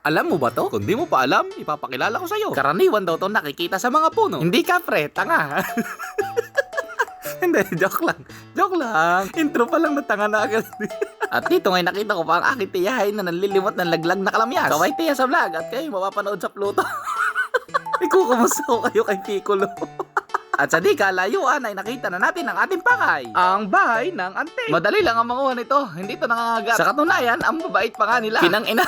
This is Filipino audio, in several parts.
Alam mo ba to? Kung di mo pa alam, ipapakilala ko sa'yo. Karaniwan daw to nakikita sa mga puno. Hindi ka, pre, tanga. Hindi, joke lang. Joke lang. Intro pa lang na tanga na agad. At dito ngay nakita ko pa ang aking tiyahin na nanlilimot ng laglag na kalamyas. Kaway tiya sa vlog at kayo mapapanood sa Pluto. Ikukumusta ko kayo kay Piccolo. At sa di kalayuan ay nakita na natin ang ating pakay. Ang bahay ng ante. Madali lang ang manguha nito. Hindi ito nangangagat. Sa katunayan, ang mabait pa nga nila. Kinang ina.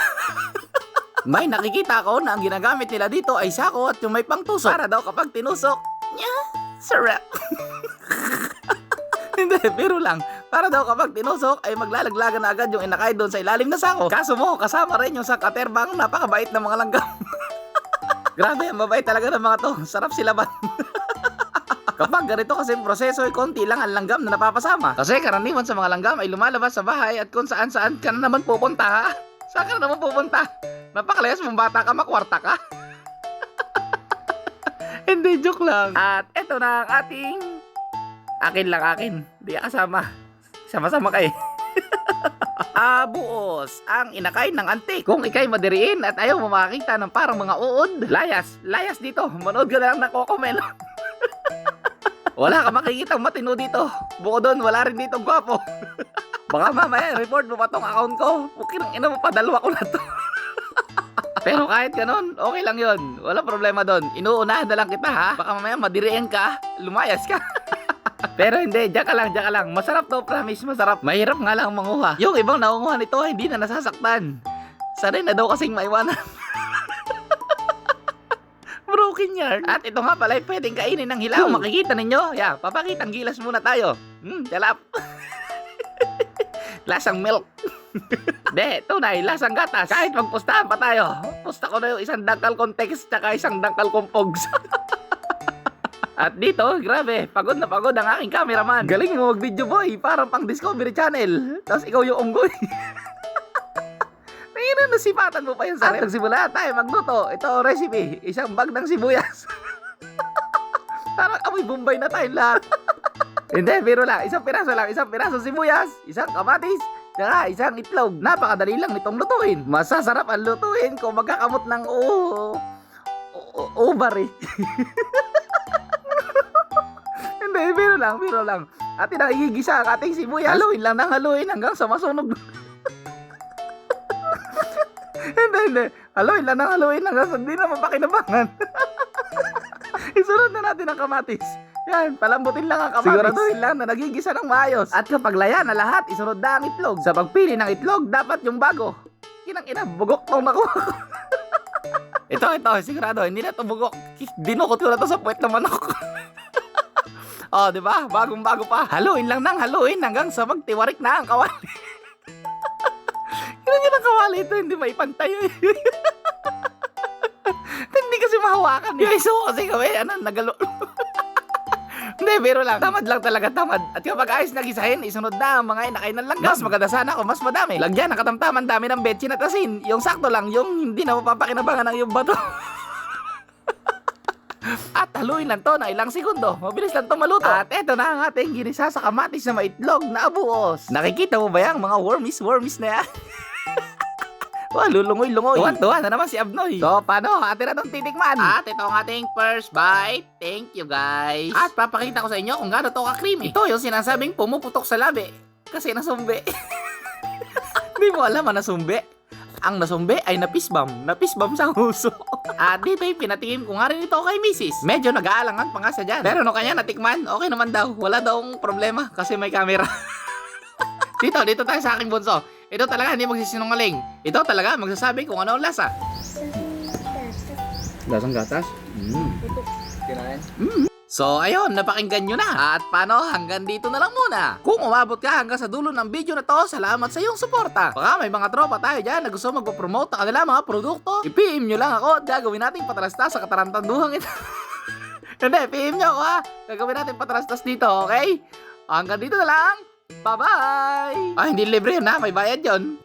May nakikita ko na ang ginagamit nila dito ay sako at yung may pangtusok. Para daw kapag tinusok, nya, sarap. Hindi, pero lang. Para daw kapag tinusok ay maglalaglagan na agad yung inakay doon sa ilalim na sako. Kaso mo, kasama rin yung sa katerbang napakabait ng mga langgam. Grabe, mabait talaga ng mga to. Sarap sila ba? Kapag ganito kasi proseso ay konti lang ang langgam na napapasama. Kasi karaniwan sa mga langgam ay lumalabas sa bahay at kung saan-saan ka na naman pupunta ha. Saan ka na naman pupunta? Napakalayas mong bata ka, makwarta ka. Hindi, joke lang. At eto na ang ating... Akin lang, akin. Di kasama. Sama-sama kayo. Buos, ang inakay ng antik. Kung ikay madiriin at ayaw mo makakita ng parang mga uod, layas dito. Manood ka na lang ng Cocomelon. Wala ka makikitang matino dito. Buko doon, wala rin dito gwapo. Baka mamaya, report mo pa tong account ko. Pukirang ina mo, padalwa ko na to. Pero kahit ganun, okay lang yon. Wala problema doon. Inuunahan na lang kita ha. Baka mamaya madiriin ka, lumayas ka. Pero hindi, diyan ka lang. Masarap to, promise, masarap. Mahirap nga lang manguha. Yung ibang naunguha nito, hindi na nasasaktan. Sanay na daw kasing maiwanan. Broken yarn. At ito nga pala, pwedeng kainin ng hilaw. Kung makikita ninyo, papakitang gilas muna tayo. Talap. Lasang milk. De, tunay, lasang gatas. Kahit magpustahan pa tayo. Pusta ko na yung isang dangkal kong text tsaka isang dangkal kong pogs. At dito, grabe, pagod na pagod ang aking cameraman. Galing mo mag-video boy, parang pang Discovery Channel. Tapos ikaw yung unggoy. Mayroon nasipatan mo pa yung sarili. At nagsimula tayo magluto. Ito ang recipe, isang bag ng sibuyas. Parang amoy Bombay na tayong lahat. Hindi, biro lang, isang piraso sibuyas, isang kamatis, tsaka isang itlog. Napakadali lang nitong lutuin. Masasarap ang lutuin kung magkakamot ng ovary. Hindi, biro lang. At inagigisa ang ating sibuyas. Haluin lang ng haluin hanggang sa masunog. Hindi. Haluin lang ng haluin hanggang sa hindi na mapakinabangan. Isunod na natin ang kamatis. Yan, palambutin lang ang kamatis. Siguraduhin lang na nagigisa ng maayos. At kapag laya na lahat, isunod na ang itlog. Sa pagpili ng itlog, dapat yung bago. Kinang bugok tong nakuha ko. Ito, sigurado, hindi na ito bugok. Dinukot ko na ito sa puwet ng manok. Oh, di ba? Bagong-bago pa. Haluin lang ng haluin hanggang sa magtiwarik na ang kawali. Yan ang kawali ito, hindi maipantay. Hindi kasi mahawakan. Yung iso kasi kami, nagalo. Hindi, biro lang. Tamad lang talaga, tamad. At kapag ayos nagisahin, isunod na ang mga inakay ng langgam. Mas maganda sana kung mas madami. Lagyan ng katamtaman dami ng betchin at asin. Yung sakto lang, yung hindi na mapapakinabangan ng yung bato. At haluin lang to na ilang segundo. Mabilis lang to maluto. At eto na ang ating ginisa sa kamatis na maitlog na abuos. Nakikita mo ba yung mga wormies na yan? Wah, lulungoy-lungoy. Tuwan-tuwa na naman si Abnoy. So, paano? Atin na itong titikman. At ito ang ating first bite. Thank you, guys. At papakita ko sa inyo kung gaano to ka-creamy. Ito yung sinasabing pumuputok sa labi. Kasi nasumbi. Hindi mo alam na nasumbi. Ang nasumbi ay napisbam sa huso. At dito yung pinatikim ko nga rin ito kay Mrs. Medyo nag-aalangan pa nga siya dyan. Pero no kanya natikman, okay naman daw. Wala daw problema kasi may camera. Dito tayo sa aking bunso. Ito talaga hindi magsisinungaling. Ito talaga magsasabi kung ano ang lasa. Lasang gatas? Kinain? So ayun, napakinggan nyo na. At paano, hanggang dito na lang muna. Kung umabot ka hanggang sa dulo ng video na to, salamat sa iyong suporta. Baka may mga tropa tayo dyan na gusto magpo-promote ng kanila mga produkto. I-PM nyo lang ako at gagawin natin patrastas sa katarantaduhang ito. Hindi, PM nyo ako ha. Gagawin natin patrastas dito, okay? Hanggang dito na lang. Bye-bye! Hindi libre yun ha, may bayad yun.